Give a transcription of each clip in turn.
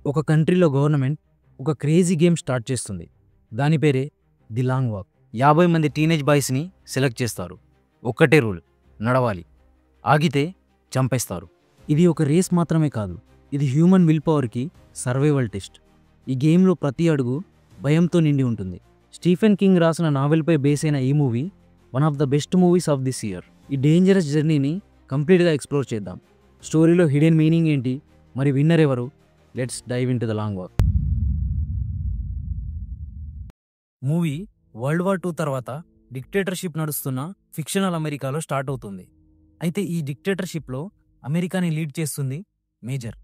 ఒక కంట్రీలో గవర్నమెంట్ ఒక క్రేజీ గేమ్ స్టార్ట్ చేస్తుంది. దాని పేరే ది లాంగ్ వాక్. 50 మంది టీనేజ్ బాయ్స్ని సెలెక్ట్ చేస్తారు. ఒక్కటే రూల్, నడవాలి, ఆగితే చంపేస్తారు. ఇది ఒక రేస్ మాత్రమే కాదు, ఇది హ్యూమన్ విల్ పవర్కి సర్వైవల్ టెస్ట్. ఈ గేమ్లో ప్రతి అడుగు భయంతో నిండి ఉంటుంది. స్టీఫెన్ కింగ్ రాసిన నావెల్పై బేస్ అయిన ఈ movie one of the best movies of this year. ఈ డేంజరస్ జర్నీని కంప్లీట్గా ఎక్స్ప్లోర్ చేద్దాం. స్టోరీలో హిడెన్ మీనింగ్ ఏంటి, మరి విన్నర్ ఎవరు? Let's dive into the long walk. Movie world war 2 తర్వాత డిక్టేటర్షిప్ నడుస్తున్న ఫిక్షనల్ అమెరికాలో స్టార్ట్ అవుతుంది. అయితే ఈ డిక్టేటర్షిప్లో అమెరికాని లీడ్ చేస్తుంది మేజర్.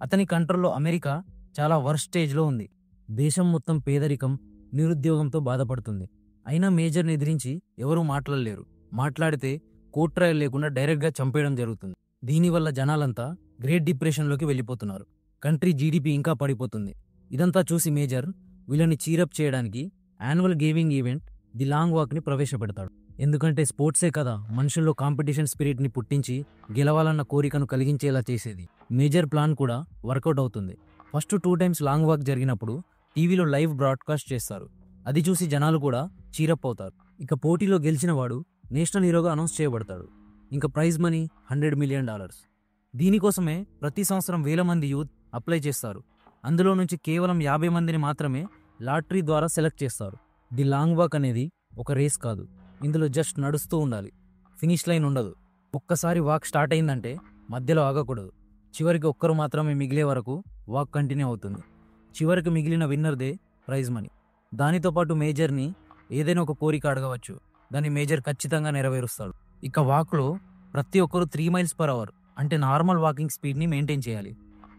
అతని కంట్రోల్లో అమెరికా చాలా వర్స్ట్ స్టేజ్లో ఉంది. దేశం మొత్తం పేదరికం, నిరుద్యోగంతో బాధపడుతుంది. అయినా మేజర్ని ఎదిరించి ఎవరూ మాట్లాడలేరు. మాట్లాడితే కోర్ట్ ట్రయల్ లేకుండా డైరెక్ట్గా చంపేయడం జరుగుతుంది. దీనివల్ల జనాలంతా గ్రేట్ డిప్రెషన్లోకి వెళ్ళిపోతున్నారు. కంట్రీ జీడిపి ఇంకా పడిపోతుంది. ఇదంతా చూసి మేజర్ వీళ్ళని చీరప్ చేయడానికి annual gaming event the long వాక్ని ప్రవేశపెడతాడు. ఎందుకంటే స్పోర్ట్సే కదా మనుషుల్లో కాంపిటీషన్ స్పిరిట్ని పుట్టించి గెలవాలన్న కోరికను కలిగించేలా చేసేది. మేజర్ ప్లాన్ కూడా వర్కౌట్ అవుతుంది. ఫస్ట్ 2 టైమ్స్ లాంగ్ వాక్ జరిగినప్పుడు టీవీలో లైవ్ బ్రాడ్కాస్ట్ చేస్తారు. అది చూసి జనాలు కూడా చీరప్ అవుతారు. ఇక పోటీలో గెలిచిన వాడు నేషనల్ హీరోగా అనౌన్స్ చేయబడతాడు. ఇంకా ప్రైజ్ మనీ $100 మిలియన్. దీనికోసమే ప్రతి సంవత్సరం వేల మంది యూత్ అప్లై చేస్తారు. అందులో నుంచి కేవలం 50 మందిని మాత్రమే లాటరీ ద్వారా సెలెక్ట్ చేస్తారు. ది లాంగ్ వాక్ అనేది ఒక రేస్ కాదు, ఇందులో జస్ట్ నడుస్తూ ఉండాలి. ఫినిష్ లైన్ ఉండదు. ఒక్కసారి వాక్ స్టార్ట్ అయిందంటే మధ్యలో ఆగకూడదు. చివరికి ఒక్కరు మాత్రమే మిగిలే వరకు వాక్ కంటిన్యూ అవుతుంది. చివరికి మిగిలిన విన్నర్దే ప్రైజ్ మనీ. దానితో పాటు మేజర్ని ఏదైనా ఒక కోరిక అడగవచ్చు. దాన్ని మేజర్ ఖచ్చితంగా నెరవేరుస్తాడు. ఇక వాక్లో ప్రతి ఒక్కరు 3 మైల్స్ పర్ అవర్ అంటే నార్మల్ వాకింగ్ స్పీడ్ని మెయింటైన్ చేయాలి.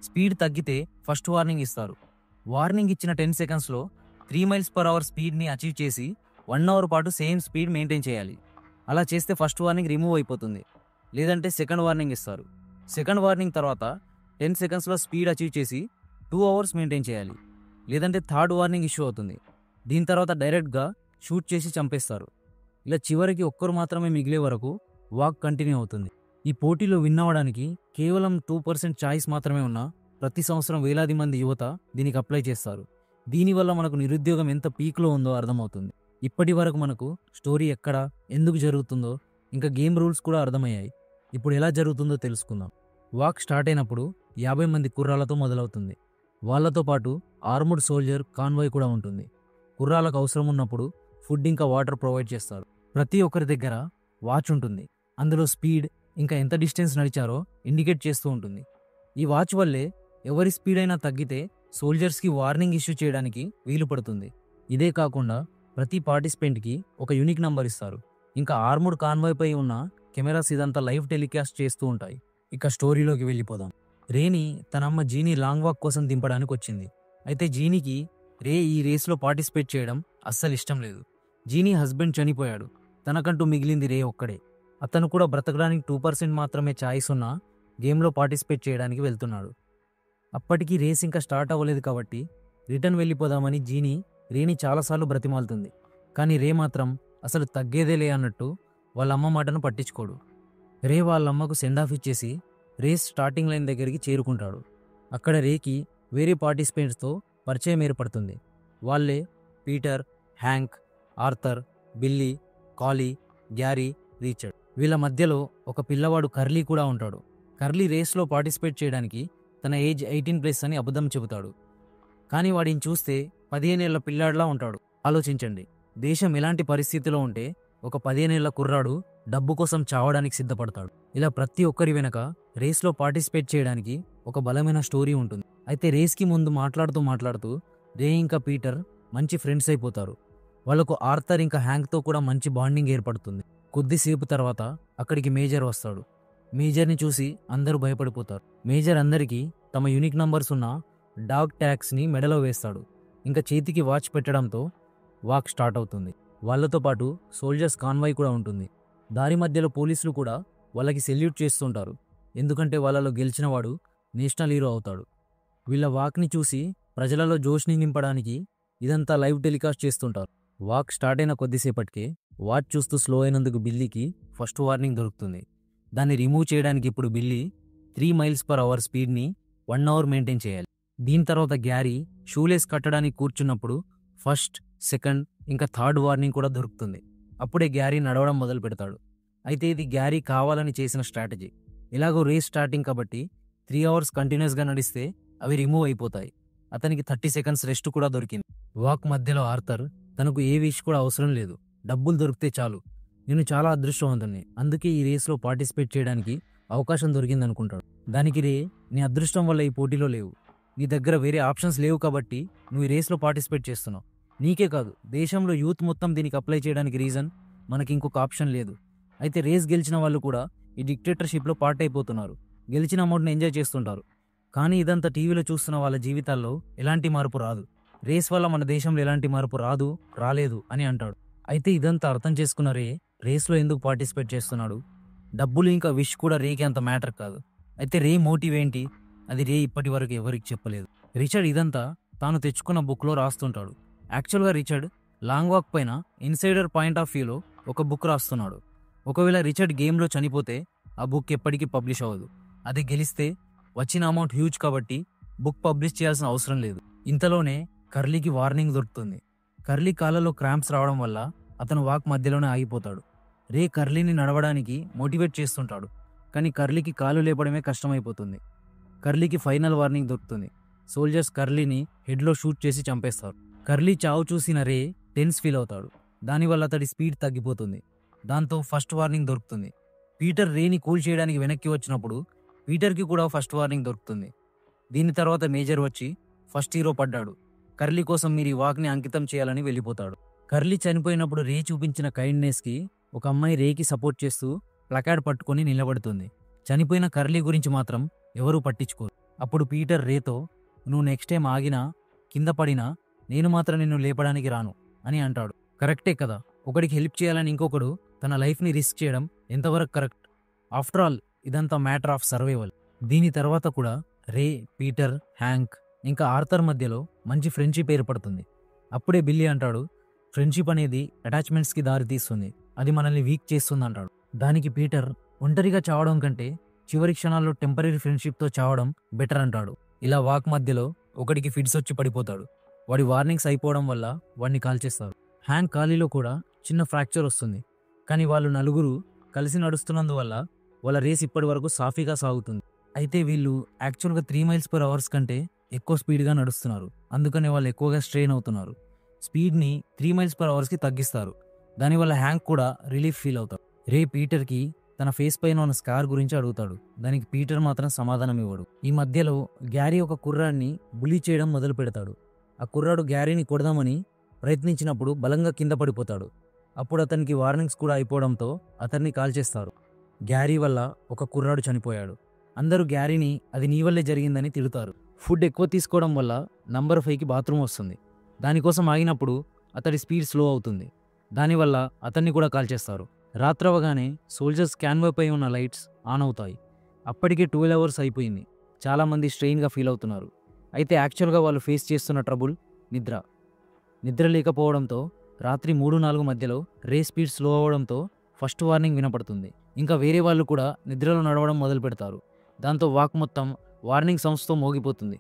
స్పీడ్ తగ్గితే ఫస్ట్ వార్నింగ్ ఇస్తారు. వార్నింగ్ ఇచ్చిన 10 సెకండ్స్లో 3 మైల్స్ పర్ అవర్ స్పీడ్ని అచీవ్ చేసి 1 అవర్ పాటు సేమ్ స్పీడ్ మెయింటైన్ చేయాలి. అలా చేస్తే ఫస్ట్ వార్నింగ్ రిమూవ్ అయిపోతుంది. లేదంటే సెకండ్ వార్నింగ్ ఇస్తారు. సెకండ్ వార్నింగ్ తర్వాత 10 సెకండ్స్లో స్పీడ్ అచీవ్ చేసి 2 అవర్స్ మెయింటైన్ చేయాలి. లేదంటే థర్డ్ వార్నింగ్ ఇష్యూ అవుతుంది. దీని తర్వాత డైరెక్ట్గా షూట్ చేసి చంపేస్తారు. ఇలా చివరికి ఒక్కరు మాత్రమే మిగిలే వరకు వాక్ కంటిన్యూ అవుతుంది. ఈ పోటీలో విన్ అవ్వడానికి కేవలం 2% ఛాయిస్ మాత్రమే ఉన్నా ప్రతి సంవత్సరం వేలాది మంది యువత దీనికి అప్లై చేస్తారు. దీనివల్ల మనకు నిరుద్యోగం ఎంత పీక్లో ఉందో అర్థమవుతుంది. ఇప్పటి వరకు మనకు స్టోరీ ఎక్కడ, ఎందుకు జరుగుతుందో, ఇంకా గేమ్ రూల్స్ కూడా అర్థమయ్యాయి. ఇప్పుడు ఎలా జరుగుతుందో తెలుసుకుందాం. వాక్ స్టార్ట్ అయినప్పుడు 50 మంది కుర్రాలతో మొదలవుతుంది. వాళ్లతో పాటు ఆర్ముడ్ సోల్జర్ కాన్వాయ్ కూడా ఉంటుంది. కుర్రాలకు అవసరం ఉన్నప్పుడు ఫుడ్ ఇంకా వాటర్ ప్రొవైడ్ చేస్తారు. ప్రతి ఒక్కరి దగ్గర వాచ్ ఉంటుంది. అందులో స్పీడ్ ఇంకా ఎంత డిస్టెన్స్ నడిచారో ఇండికేట్ చేస్తూ ఉంటుంది. ఈ వాచ్ వల్లే ఎవరి స్పీడ్ అయినా తగ్గితే సోల్జర్స్కి వార్నింగ్ ఇష్యూ చేయడానికి వీలు పడుతుంది. ఇదే కాకుండా ప్రతి పార్టిసిపెంట్కి ఒక యూనిక్ నంబర్ ఇస్తారు. ఇంకా ఆర్ముడ్ కాన్వాయ్పై ఉన్న కెమెరాస్ ఇదంతా లైవ్ టెలికాస్ట్ చేస్తూ ఉంటాయి. ఇక స్టోరీలోకి వెళ్ళిపోదాం. రేని తన అమ్మ జీని లాంగ్ వాక్ కోసం దింపడానికి వచ్చింది. అయితే జీనికి రే ఈ రేస్లో పార్టిసిపేట్ చేయడం అస్సలు ఇష్టం లేదు. జీనీ హస్బెండ్ చనిపోయాడు. తనకంటూ మిగిలింది రే ఒక్కడే. అతను కూడా బ్రతకడానికి 2% మాత్రమే ఛాయిస్ ఉన్న గేమ్లో పార్టిసిపేట్ చేయడానికి వెళ్తున్నాడు. అప్పటికి రేస్ ఇంకా స్టార్ట్ అవ్వలేదు కాబట్టి రిటర్న్ వెళ్ళిపోదామని జీని రేని చాలాసార్లు బ్రతిమాలుతుంది. కానీ రే మాత్రం అసలు తగ్గేదేలే అన్నట్టు వాళ్ళ అమ్మ మాటను పట్టించుకోడు. రే వాళ్ళ అమ్మకు సెండ్ ఆఫ్ ఇచ్చేసి రేస్ స్టార్టింగ్ లైన్ దగ్గరికి చేరుకుంటాడు. అక్కడ రేకి వేరే పార్టిసిపెంట్స్తో పరిచయం ఏర్పడుతుంది. వాళ్ళే పీటర్, హ్యాంక్, ఆర్థర్, బిల్లీ, కాలీ, గ్యారీ, రీచర్డ్. వీళ్ళ మధ్యలో ఒక పిల్లవాడు కర్లీ కూడా ఉంటాడు. కర్లీ రేస్లో పార్టిసిపేట్ చేయడానికి తన ఏజ్ 18+ అని అబద్ధం చెబుతాడు. కానీ వాడిని చూస్తే 15 ఏళ్ల పిల్లాడిలా ఉంటాడు. ఆలోచించండి, దేశం ఎలాంటి పరిస్థితిలో ఉంటే ఒక 15 ఏళ్ల కుర్రాడు డబ్బు కోసం చావడానికి సిద్ధపడతాడు. ఇలా ప్రతి ఒక్కరి వెనక రేస్లో పార్టిసిపేట్ చేయడానికి ఒక బలమైన స్టోరీ ఉంటుంది. అయితే రేస్కి ముందు మాట్లాడుతూ రే ఇంకా పీటర్ మంచి ఫ్రెండ్స్ అయిపోతారు. వాళ్లకు ఆర్థర్ ఇంకా హ్యాంక్తో కూడా మంచి బాండింగ్ ఏర్పడుతుంది. కొద్దిసేపు తర్వాత అక్కడికి మేజర్ వస్తాడు. మేజర్ని చూసి అందరూ భయపడిపోతారు. మేజర్ అందరికీ తమ యూనిక్ నంబర్స్ ఉన్న డాగ్ ట్యాగ్స్ని మెడలో వేస్తాడు. ఇంకా చేతికి వాచ్ పెట్టడంతో వాక్ స్టార్ట్ అవుతుంది. వాళ్లతో పాటు సోల్జర్స్ కాన్వాయ్ కూడా ఉంటుంది. దారి మధ్యలో పోలీసులు కూడా వాళ్ళకి సెల్యూట్ చేస్తుంటారు. ఎందుకంటే వాళ్ళలో గెలిచిన వాడు నేషనల్ హీరో అవుతాడు. వీళ్ళ వాక్ని చూసి ప్రజలలో జోష్ని నింపడానికి ఇదంతా లైవ్ టెలికాస్ట్ చేస్తుంటారు. వాక్ స్టార్ట్ అయిన కొద్దిసేపటికే వాచ్ చూస్తూ స్లో అయినందుకు బిల్లీకి ఫస్ట్ వార్నింగ్ దొరుకుతుంది. దాన్ని రిమూవ్ చేయడానికి ఇప్పుడు బిల్లీ 3 మైల్స్ పర్ అవర్ స్పీడ్ని 1 అవర్ మెయింటైన్ చేయాలి. దీని తర్వాత గ్యారీ షూలేస్ కట్టడానికి కూర్చున్నప్పుడు ఫస్ట్, సెకండ్ ఇంకా థర్డ్ వార్నింగ్ కూడా దొరుకుతుంది. అప్పుడే గ్యారీ నడవడం మొదలు పెడతాడు. అయితే ఇది గ్యారీ కావాలని చేసిన స్ట్రాటజీ. ఎలాగో రేస్ స్టార్టింగ్ కాబట్టి 3 అవర్స్ కంటిన్యూస్గా నడిస్తే అవి రిమూవ్ అయిపోతాయి. అతనికి 30 సెకండ్స్ రెస్ట్ కూడా దొరికింది. వాక్ మధ్యలో ఆర్థర్ తనకు ఏ విష్ కూడా అవసరం లేదు, డబ్బులు దొరికితే చాలు, నేను చాలా అదృష్టవంతుణ్ణి, అందుకే ఈ రేస్లో పార్టిసిపేట్ చేయడానికి అవకాశం దొరికింది అనుకుంటాడు. దానికి రే, నీ అదృష్టం వల్ల ఈ పోటీలో లేవు, నీ దగ్గర వేరే ఆప్షన్స్ లేవు కాబట్టి నువ్వు ఈ రేస్లో పార్టిసిపేట్ చేస్తున్నావు. నీకే కాదు, దేశంలో యూత్ మొత్తం దీనికి అప్లై చేయడానికి రీజన్ మనకి ఇంకొక ఆప్షన్ లేదు. అయితే రేస్ గెలిచిన వాళ్ళు కూడా ఈ డిక్టేటర్షిప్లో పార్ట్ అయిపోతున్నారు, గెలిచిన అమౌంట్ని ఎంజాయ్ చేస్తుంటారు. కానీ ఇదంతా టీవీలో చూస్తున్న వాళ్ళ జీవితాల్లో ఎలాంటి మార్పు రాదు. రేస్ వల్ల మన దేశంలో ఎలాంటి మార్పు రాదు, రాలేదు అని అంటాడు. అయితే ఇదంతా అర్థం చేసుకున్న రే రేస్లో ఎందుకు పార్టిసిపేట్ చేస్తున్నాడు? డబ్బులు ఇంకా విష్ కూడా రేకి అంత మ్యాటర్ కాదు. అయితే రే మోటివ్ ఏంటి? అది రే ఇప్పటి వరకు ఎవరికి చెప్పలేదు. రిచర్డ్ ఇదంతా తాను తెచ్చుకున్న బుక్లో రాస్తుంటాడు. యాక్చువల్గా రిచర్డ్ లాంగ్ వాక్ పైన ఇన్సైడర్ పాయింట్ ఆఫ్ వ్యూలో ఒక బుక్ రాస్తున్నాడు. ఒకవేళ రిచర్డ్ గేమ్లో చనిపోతే ఆ బుక్ ఎప్పటికీ పబ్లిష్ అవ్వదు. అది గెలిస్తే వచ్చిన అమౌంట్ హ్యూజ్ కాబట్టి బుక్ పబ్లిష్ చేయాల్సిన అవసరం లేదు. ఇంతలోనే కర్లీకి వార్నింగ్ దొరుకుతుంది. కర్లీ కాళ్ళలో క్రాంప్స్ రావడం వల్ల అతను వాక్ మధ్యలోనే ఆగిపోతాడు. రే కర్లీని నడవడానికి మోటివేట్ చేస్తుంటాడు, కానీ కర్లీకి కాలు లేపడమే కష్టమైపోతుంది. కర్లీకి ఫైనల్ వార్నింగ్ దొరుకుతుంది. సోల్జర్స్ కర్లీని హెడ్లో షూట్ చేసి చంపేస్తారు. కర్లీ చావు చూసిన రే టెన్స్ ఫీల్ అవుతాడు. దానివల్ల అతడి స్పీడ్ తగ్గిపోతుంది. దాంతో ఫస్ట్ వార్నింగ్ దొరుకుతుంది. పీటర్ రేని కూల్ చేయడానికి వెనక్కి వచ్చినప్పుడు పీటర్కి కూడా ఫస్ట్ వార్నింగ్ దొరుకుతుంది. దీని తర్వాత మేజర్ వచ్చి ఫస్ట్ హీరో పడ్డాడు, కర్లీ కోసం మీరు ఈ వాక్ని అంకితం చేయాలని వెళ్ళిపోతాడు. కర్లీ చనిపోయినప్పుడు రే చూపించిన కైండ్నెస్కి ఒక అమ్మాయి రేకి సపోర్ట్ చేస్తూ ప్లకార్డ్ పట్టుకొని నిలబడుతుంది. చనిపోయిన కర్లీ గురించి మాత్రం ఎవరూ పట్టించుకోరు. అప్పుడు పీటర్ రేతో, నువ్వు నెక్స్ట్ టైం ఆగినా కింద పడినా నేను మాత్రం నిన్ను లేపడానికి రాను అని అంటాడు. కరెక్టే కదా, ఒకడికి హెల్ప్ చేయాలని ఇంకొకడు తన లైఫ్ని రిస్క్ చేయడం ఎంతవరకు కరెక్ట్? ఆఫ్టర్ ఆల్ ఇదంతా మ్యాటర్ ఆఫ్ సర్వైవల్. దీని తర్వాత కూడా రే, పీటర్, హ్యాంక్ ఇంకా ఆర్థర్ మధ్యలో మంచి ఫ్రెండ్షిప్ ఏర్పడుతుంది. అప్పుడే బిల్లీ అంటాడు, ఫ్రెండ్షిప్ అనేది అటాచ్మెంట్స్కి దారి తీస్తుంది, అది మనల్ని వీక్ చేస్తుంది అంటాడు. దానికి పీటర్, ఒంటరిగా చావడం కంటే చివరి క్షణాల్లో టెంపరీ ఫ్రెండ్షిప్తో చావడం బెటర్ అంటాడు. ఇలా వాక్ మధ్యలో ఒకడికి ఫిట్స్ వచ్చి పడిపోతాడు. వాడి వార్నింగ్స్ అయిపోవడం వల్ల వాడిని కాల్చేస్తారు. హ్యాంక్ కాలిలో కూడా చిన్న ఫ్రాక్చర్ వస్తుంది. కానీ వాళ్ళు నలుగురు కలిసి నడుస్తున్నందువల్ల వాళ్ళ రేస్ ఇప్పటి వరకు సాఫీగా సాగుతుంది. అయితే వీళ్ళు యాక్చువల్గా 3 mph కంటే ఎక్కువ స్పీడ్గా నడుస్తున్నారు, అందుకనే వాళ్ళు ఎక్కువగా స్ట్రెయిన్ అవుతున్నారు. స్పీడ్ని 3 mph తగ్గిస్తారు. దానివల్ల హ్యాంక్ కూడా రిలీఫ్ ఫీల్ అవుతాడు. రే పీటర్కి తన ఫేస్ పైన ఉన్న స్కార్ గురించి అడుగుతాడు. దానికి పీటర్ మాత్రం సమాధానం ఇవ్వడు. ఈ మధ్యలో గ్యారీ ఒక కుర్రాడిని బులీ చేయడం మొదలు పెడతాడు. ఆ కుర్రాడు గ్యారీని కొడదామని ప్రయత్నించినప్పుడు బలంగా కింద పడిపోతాడు. అప్పుడు అతనికి వార్నింగ్స్ కూడా అయిపోవడంతో అతన్ని కాల్చేస్తారు. గ్యారీ వల్ల ఒక కుర్రాడు చనిపోయాడు. అందరూ గ్యారీని అది నీ వల్లే జరిగిందని తిడతారు. ఫుడ్ ఎక్కువ తీసుకోవడం వల్ల నంబర్ 5కి బాత్రూమ్ వస్తుంది. దానికోసం ఆగినప్పుడు అతడి స్పీడ్ స్లో అవుతుంది. దానివల్ల అతన్ని కూడా కాల్చేస్తారు. రాత్రవగానే సోల్జర్స్ క్యాన్వాపై ఉన్న లైట్స్ ఆన్ అవుతాయి. అప్పటికే 12 hours అయిపోయింది. చాలామంది స్ట్రెయిన్గా ఫీల్ అవుతున్నారు. అయితే యాక్చువల్గా వాళ్ళు ఫేస్ చేస్తున్న ట్రబుల్ నిద్ర లేకపోవడంతో రాత్రి 3-4 మధ్యలో రే స్పీడ్ స్లో అవ్వడంతో ఫస్ట్ వార్నింగ్ వినపడుతుంది. ఇంకా వేరే వాళ్ళు కూడా నిద్రలో నడవడం మొదలు పెడతారు. దాంతో వాక్ మొత్తం వార్నింగ్ సౌండ్స్తో మోగిపోతుంది.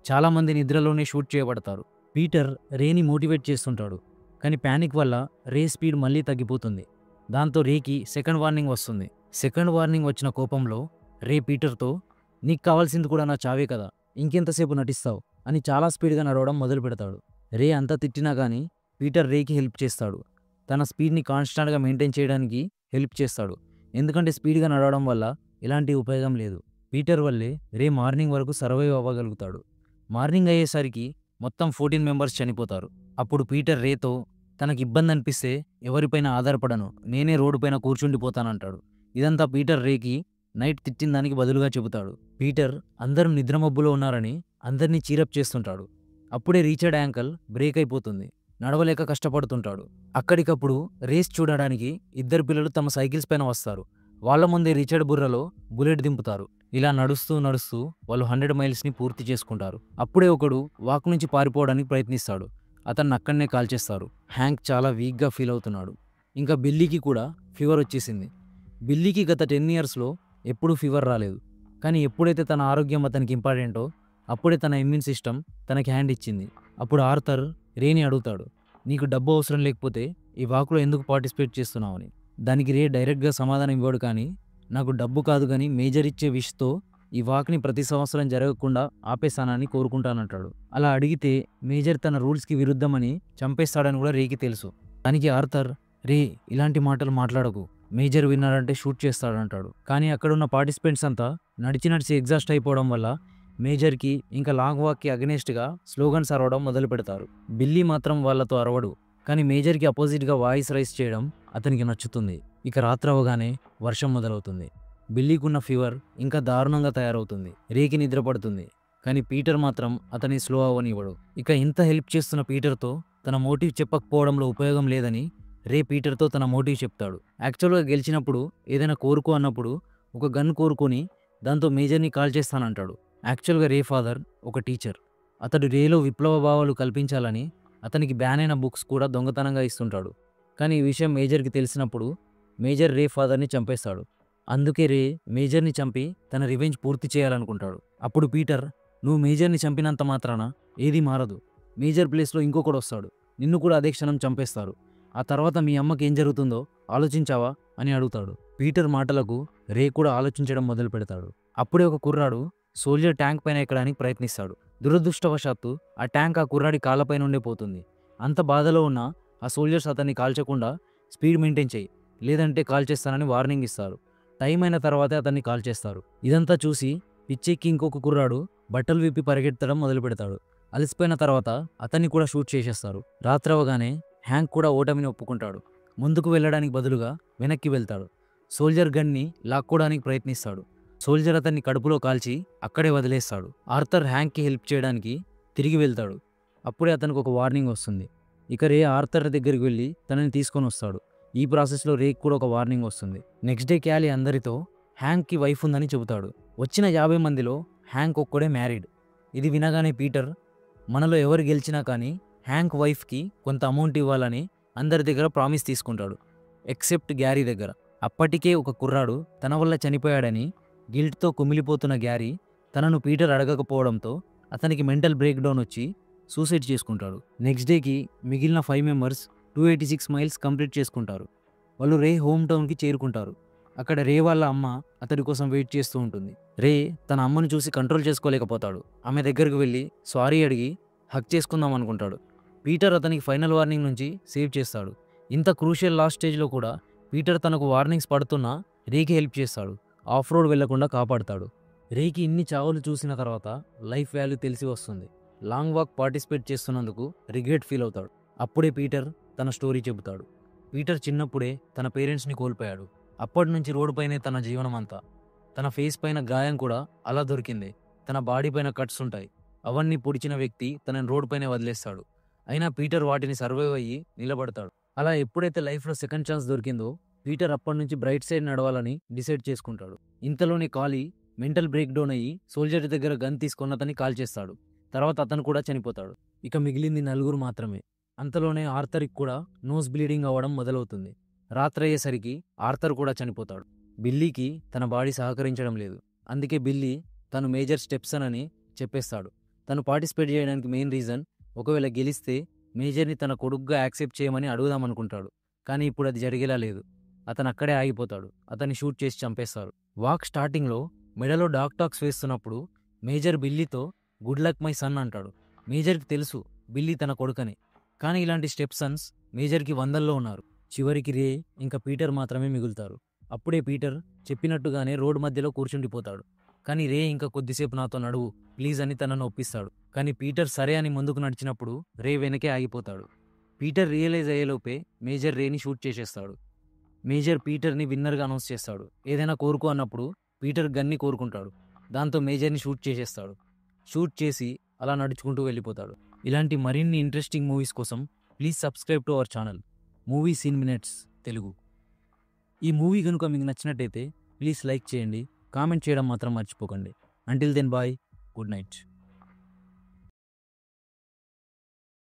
చాలామంది నిద్రలోనే షూట్ చేయబడతారు. పీటర్ రేని మోటివేట్ చేస్తుంటాడు, కానీ ప్యానిక్ వల్ల రే స్పీడ్ మళ్ళీ తగ్గిపోతుంది. దాంతో రేకి సెకండ్ వార్నింగ్ వస్తుంది. సెకండ్ వార్నింగ్ వచ్చిన కోపంలో రే పీటర్తో, నీకు కావాల్సింది కూడా నా చావే కదా, ఇంకెంతసేపు నటిస్తావు అని చాలా స్పీడ్గా నడవడం మొదలు పెడతాడు. రే అంతా తిట్టినా కానీ పీటర్ రేకి హెల్ప్ చేస్తాడు. తన స్పీడ్ని కాన్స్టాంట్గా మెయింటైన్ చేయడానికి హెల్ప్ చేస్తాడు. ఎందుకంటే స్పీడ్గా నడవడం వల్ల ఎలాంటి ఉపయోగం లేదు. పీటర్ వల్లే రే మార్నింగ్ వరకు సర్వైవ్ అవ్వగలుగుతాడు. మార్నింగ్ అయ్యేసరికి మొత్తం 14 members చనిపోతారు. అప్పుడు పీటర్ రేతో, తనకి ఇబ్బంది అనిపిస్తే ఎవరిపైన ఆధారపడను, నేనే రోడ్డుపైన కూర్చుండిపోతానంటాడు. ఇదంతా పీటర్ రేకి నైట్ తిట్టిన దానికి బదులుగా చెబుతాడు. పీటర్ అందరూ నిద్రమబ్బులో ఉన్నారని అందరినీ చీరప్ చేస్తుంటాడు. అప్పుడే రిచర్డ్ యాంకల్ బ్రేక్ అయిపోతుంది. నడవలేక కష్టపడుతుంటాడు. అక్కడికప్పుడు రేస్ చూడడానికి 2 పిల్లలు తమ సైకిల్స్ పైన వస్తారు. వాళ్ళ ముందే రిచర్డ్ బుర్రలో బుల్లెట్ దింపుతారు. ఇలా నడుస్తూ వాళ్ళు 100 మైల్స్ని పూర్తి చేసుకుంటారు. అప్పుడే ఒకడు వాక్ నుంచి పారిపోవడానికి ప్రయత్నిస్తాడు. అతన్ని అక్కడనే కాల్చేస్తారు. హ్యాంక్ చాలా వీక్గా ఫీల్ అవుతున్నాడు. ఇంకా బిల్లీకి కూడా ఫీవర్ వచ్చేసింది. బిల్లీకి గత 10 yearsలో ఎప్పుడూ ఫీవర్ రాలేదు. కానీ ఎప్పుడైతే తన ఆరోగ్యం అతనికి ఇంపార్టెంటో అప్పుడే తన ఇమ్యూన్ సిస్టమ్ తనకి హ్యాండ్ ఇచ్చింది. అప్పుడు ఆర్థర్ రేని అడుగుతాడు, నీకు డబ్బు అవసరం లేకపోతే ఈ వాక్‌లో ఎందుకు పార్టిసిపేట్ చేస్తున్నావని. దానికి రే డైరెక్ట్‌గా సమాధానం ఇవ్వడు కానీ, నాకు డబ్బు కాదు గానీ మేజర్ ఇచ్చే విష్‌తో ఈ వాక్‌ని ప్రతి సంవత్సరం జరగకుండా ఆపేస్తానని కోరుకుంటానంటాడు. అలా అడిగితే మేజర్ తన రూల్స్‌కి విరుద్ధమని చంపేస్తాడని కూడా రేకి తెలుసు. దానికి ఆర్థర్, రే ఇలాంటి మాటలు మాట్లాడకు, మేజర్ విన్నాడంటే షూట్ చేస్తాడంటాడు. కానీ అక్కడున్న పార్టిసిపెంట్స్ అంతా నడిచి ఎగ్జాస్ట్ అయిపోవడం వల్ల మేజర్కి ఇంకా లాంగ్ వాక్కి అగెనెస్ట్గా స్లోగన్స్ అరవడం మొదలు పెడతారు. బిల్లీ మాత్రం వాళ్ళతో అరవడు, కానీ మేజర్కి అపోజిట్గా వాయిస్ రైస్ చేయడం అతనికి నచ్చుతుంది. ఇక రాత్రి అవగానే వర్షం మొదలవుతుంది. బిల్లీకున్న ఫీవర్ ఇంకా దారుణంగా తయారవుతుంది. రేకి నిద్ర పడుతుంది, కానీ పీటర్ మాత్రం అతని స్లో అవ్వనివ్వడు. ఇక ఇంత హెల్ప్ చేస్తున్న పీటర్తో తన మోటివ్ చెప్పకపోవడంలో ఉపయోగం లేదని రే పీటర్తో తన మోటివ్ చెప్తాడు. యాక్చువల్గా గెలిచినప్పుడు ఏదైనా కోరుకో అన్నప్పుడు ఒక గన్ కోరుకొని దాంతో మేజర్ని కాల్ చేస్తానంటాడు. యాక్చువల్గా రే ఫాదర్ ఒక టీచర్. అతడు రేలో విప్లవ భావాలు కల్పించాలని అతనికి బ్యాన్ అయిన బుక్స్ కూడా దొంగతనంగా ఇస్తుంటాడు. కానీ ఈ విషయం మేజర్కి తెలిసినప్పుడు మేజర్ రే ఫాదర్ని చంపేస్తాడు. అందుకే రే మేజర్ని చంపి తన రివెంజ్ పూర్తి చేయాలనుకుంటాడు. అప్పుడు పీటర్, నువ్వు మేజర్ని చంపినంత మాత్రాన ఏదీ మారదు, మేజర్ ప్లేస్లో ఇంకొకడు వస్తాడు, నిన్ను కూడా అదే క్షణం చంపేస్తారు, ఆ తర్వాత మీ అమ్మకి ఏం జరుగుతుందో ఆలోచించావా అని అడుగుతాడు. పీటర్ మాటలకు రే కూడా ఆలోచించడం మొదలు పెడతాడు. అప్పుడే ఒక కుర్రాడు సోల్జర్ ట్యాంక్ పైన ఎక్కడానికి ప్రయత్నిస్తాడు. దురదృష్టవశాత్తు ఆ ట్యాంక్ ఆ కుర్రాడి కాళ్ళపై నుండే పోతుంది. అంత బాధలో ఉన్న ఆ సోల్జర్స్ అతన్ని కాల్చకుండా స్పీడ్ మెయింటైన్ చేయి, లేదంటే కాల్ చేస్తానని వార్నింగ్ ఇస్తారు. టైం అయిన తర్వాతే అతన్ని కాల్ చేస్తారు. ఇదంతా చూసి పిచ్చెక్కి ఇంకొక కుర్రాడు బట్టలు విప్పి పరిగెత్తడం మొదలు పెడతాడు. అలసిపోయిన తర్వాత అతన్ని కూడా షూట్ చేసేస్తారు. రాత్రి అవగానే హ్యాంక్ కూడా ఓటమిని ఒప్పుకుంటాడు. ముందుకు వెళ్ళడానికి బదులుగా వెనక్కి వెళ్తాడు. సోల్జర్ గన్ని లాక్కోవడానికి ప్రయత్నిస్తాడు. సోల్జర్ అతన్ని కడుపులో కాల్చి అక్కడే వదిలేస్తాడు. ఆర్థర్ హ్యాంక్కి హెల్ప్ చేయడానికి తిరిగి వెళ్తాడు. అప్పుడే అతనికి ఒక వార్నింగ్ వస్తుంది. ఇక రే ఆర్థర్ దగ్గరికి వెళ్ళి తనని తీసుకొని వస్తాడు. ఈ ప్రాసెస్లో రేకి కూడా ఒక వార్నింగ్ వస్తుంది. నెక్స్ట్ డే క్యాలీ అందరితో హ్యాంక్కి వైఫ్ ఉందని చెబుతాడు. వచ్చిన 50 మందిలో హ్యాంక్ ఒక్కడే మ్యారీడ్. ఇది వినగానే పీటర్, మనలో ఎవరు గెలిచినా కానీ హ్యాంక్ వైఫ్కి కొంత అమౌంట్ ఇవ్వాలని అందరి దగ్గర ప్రామిస్ తీసుకుంటాడు, ఎక్సెప్ట్ గ్యారీ దగ్గర. అప్పటికే ఒక కుర్రాడు తన వల్ల చనిపోయాడని గిల్ట్తో కుమిలిపోతున్న గ్యారీ తనను పీటర్ అడగకపోవడంతో అతనికి మెంటల్ బ్రేక్ డౌన్ వచ్చి సూసైడ్ చేసుకుంటాడు. నెక్స్ట్ డేకి మిగిలిన 5 మెంబర్స్ 286 మైల్స్ కంప్లీట్ చేసుకుంటారు. వాళ్ళు రే హోమ్ టౌన్కి చేరుకుంటారు. అక్కడ రే వాళ్ళ అమ్మ అతడి కోసం వెయిట్ చేస్తూ ఉంటుంది. రే తన అమ్మను చూసి కంట్రోల్ చేసుకోలేకపోతాడు. ఆమె దగ్గరకు వెళ్ళి సారీ అడిగి హక్ చేసుకుందాం అనుకుంటాడు. పీటర్ అతనికి ఫైనల్ వార్నింగ్ నుంచి సేవ్ చేస్తాడు. ఇంత క్రూషియల్ లాస్ట్ స్టేజ్లో కూడా పీటర్ తనకు వార్నింగ్స్ పడుతున్నా రేకి హెల్ప్ చేస్తాడు. ఆఫ్ రోడ్ వెళ్లకుండా కాపాడుతాడు. రేకి ఇన్ని చావులు చూసిన తర్వాత లైఫ్ వాల్యూ తెలిసి వస్తుంది. లాంగ్ వాక్ పార్టిసిపేట్ చేస్తున్నందుకు రిగ్రెట్ ఫీల్ అవుతాడు. అప్పుడే పీటర్ తన స్టోరీ చెబుతాడు. పీటర్ చిన్నప్పుడే తన పేరెంట్స్ని కోల్పోయాడు. అప్పటి నుంచి రోడ్డు పైనే తన జీవనం అంతా. తన ఫేస్ పైన గాయం కూడా అలా దొరికింది. తన బాడీ పైన కట్స్ ఉంటాయి. అవన్నీ పొడిచిన వ్యక్తి తనని రోడ్డు పైనే వదిలేస్తాడు. అయినా పీటర్ వాటిని సర్వైవ్ అయ్యి నిలబడతాడు. అలా ఎప్పుడైతే లైఫ్లో సెకండ్ ఛాన్స్ దొరికిందో పీటర్ అప్పటి నుంచి బ్రైట్ సైడ్ నడవాలని డిసైడ్ చేసుకుంటాడు. ఇంతలోనే కాలీ మెంటల్ బ్రేక్ డౌన్ అయ్యి సోల్జర్ దగ్గర గన్ తీసుకొని అతన్ని కాల్ చేస్తాడు. తర్వాత అతను కూడా చనిపోతాడు. ఇక మిగిలింది 4 మాత్రమే. అంతలోనే ఆర్థర్కి కూడా నోస్ బ్లీడింగ్ అవ్వడం మొదలవుతుంది. రాత్రి అయ్యేసరికి ఆర్థర్ కూడా చనిపోతాడు. బిల్లీకి తన బాడీ సహకరించడం లేదు. అందుకే బిల్లీ తను మేజర్ స్టెప్సన్ అని చెప్పేస్తాడు. తను పార్టిసిపేట్ చేయడానికి మెయిన్ రీజన్ ఒకవేళ గెలిస్తే మేజర్ని తన కొడుకుగా యాక్సెప్ట్ చేయమని అడుగుదామనుకుంటాడు. కానీ ఇప్పుడు అది జరిగేలా లేదు. అతను అక్కడే ఆగిపోతాడు. అతన్ని షూట్ చేసి చంపేస్తారు. వాక్ స్టార్టింగ్లో మెడలో డాక్టాక్స్ వేస్తున్నప్పుడు మేజర్ బిల్లీతో గుడ్ లక్ మై సన్ అంటాడు. మేజర్కి తెలుసు బిల్లీ తన కొడుకని. కానీ ఇలాంటి స్టెప్సన్స్ మేజర్కి 100ల్లో ఉన్నారు. చివరికి రే ఇంకా పీటర్ మాత్రమే మిగులుతారు. అప్పుడే పీటర్ చెప్పినట్టుగానే రోడ్డు మధ్యలో కూర్చుండిపోతాడు. కానీ రే ఇంకా కొద్దిసేపు నాతో నడువు ప్లీజ్ అని తనను ఒప్పిస్తాడు. కానీ పీటర్ సరే అని ముందుకు నడిచినప్పుడు రే వెనకే ఆగిపోతాడు. పీటర్ రియలైజ్ అయ్యేలోపే మేజర్ రేని షూట్ చేసేస్తాడు. మేజర్ పీటర్ని విన్నర్గా అనౌన్స్ చేస్తాడు. ఏదైనా కోరుకో అన్నప్పుడు పీటర్ గన్ని కోరుకుంటాడు. దాంతో మేజర్ని షూట్ చేసేస్తాడు. షూట్ చేసి అలా నడుచుకుంటూ వెళ్ళిపోతాడు. ఇలాంటి మరిన్ని ఇంట్రెస్టింగ్ మూవీస్ కోసం please subscribe to our channel movies in minutes Telugu. ఈ మూవీ కనుక మీకు నచ్చినట్టయితే ప్లీజ్ లైక్ చేయండి, కామెంట్ చేయడం మాత్రం మర్చిపోకండి. Until then bye, good night.